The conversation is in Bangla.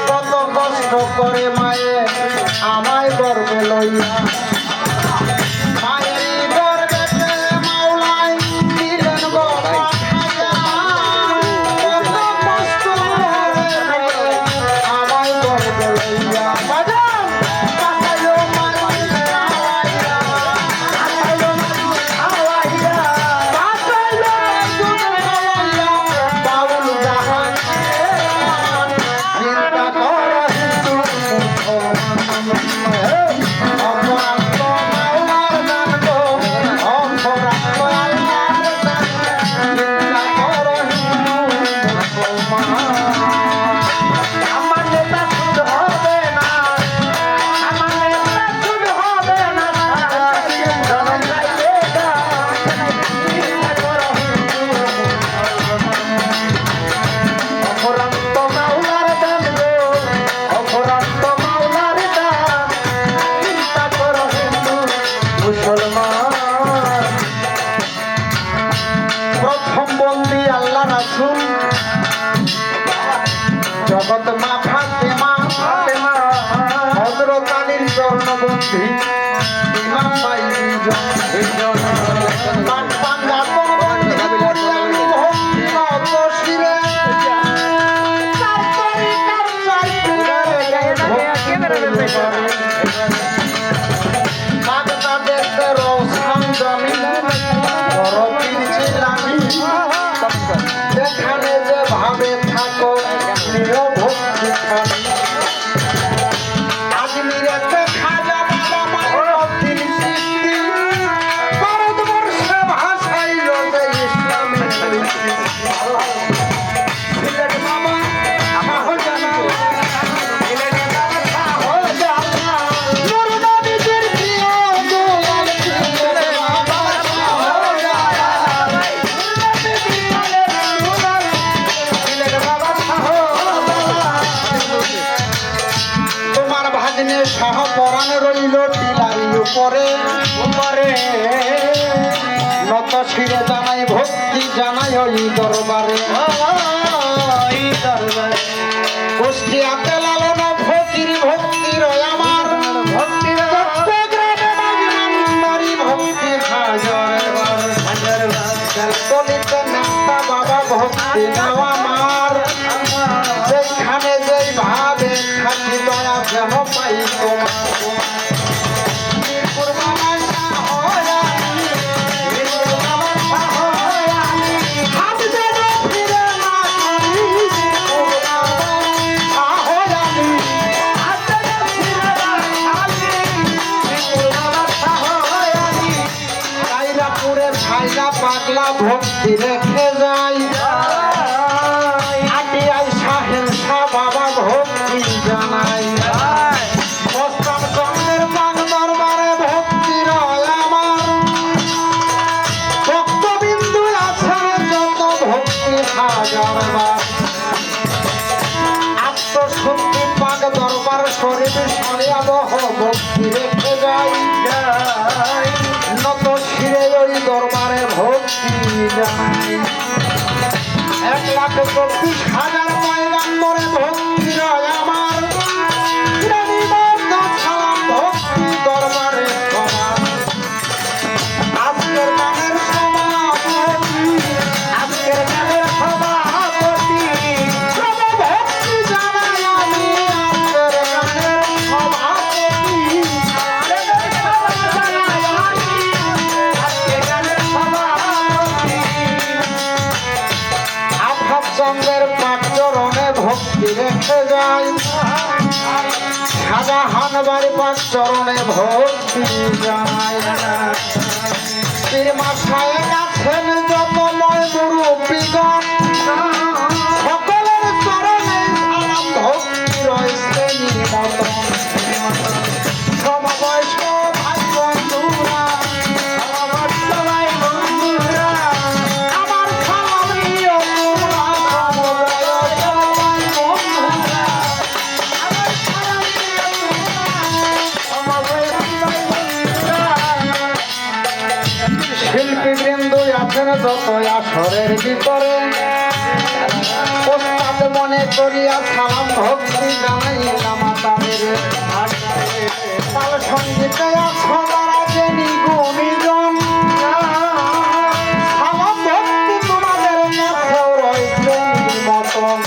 কত কষ্ট করে মায়ে আমায় গর্বে লইয়া জগৎ মা ফাতেমা হযরত আলীর চরণবন্ধী ইমাম ভাই যেখানে যে ভাবে থাকো আজমিরেতে খাজা বাবা মায়ের দিন সৃষ্টি ভারতবর্ষে ভাষাইল যে ইসলামের শাহ পরাণ রইল টিলারি উপরে নত শিরে জানাই ভক্তি জানাই ওই দরবারে কুষ্টিয়াতে লালন ফকির ভক্তির আমার ভক্তির ভক্তি চলিত নেতা বাবা ভক্তি নাও আমার যেখানে যেই ভাবে থাকি দয়া যেন পাই তোমার পাগলা ভক্তি রেখে যাই আটিয়াই সাহেল শাহ বাবা ভক্তি জানাই অষ্টম চন্দ্রের পাক দরবারে ভক্তি রয় আমার ভক্তবিন্দু আছে যত ভক্তি হাজারবার আত্মশুদ্ধি পাক দরবার শরীর সরিয়াবহ ভক্তি রেখে যাই নত শিরে ওই দরবারে ভক্তি জানাই 1,24,000 পয়গাম্বরে ভক্তি রয় আমার ভক্তি দরবার সবার পাক চরণে ভক্তি জানাই পীর মাথায় আছেন যত ময় মুরব্বীগণ সকলের চরণে সালাম ভক্তি রয়েছে নিমন্ত্রণ সমবয়স্ক ভাই বন্ধুরা আমার খামারিও তোমরা সমবয়স্ক ভাই বন্ধুরা শিল্পীবৃন্দ আছেন যত আসরের ভিতরে ওস্তাদ মনে করিয়া সালাম ভক্তি জানাইলাম তাদের তার সঙ্গীতে আছো যারা জেনি গুণীজন সালাম ভক্তি তোমাদের মাথাও রয়েছে মতন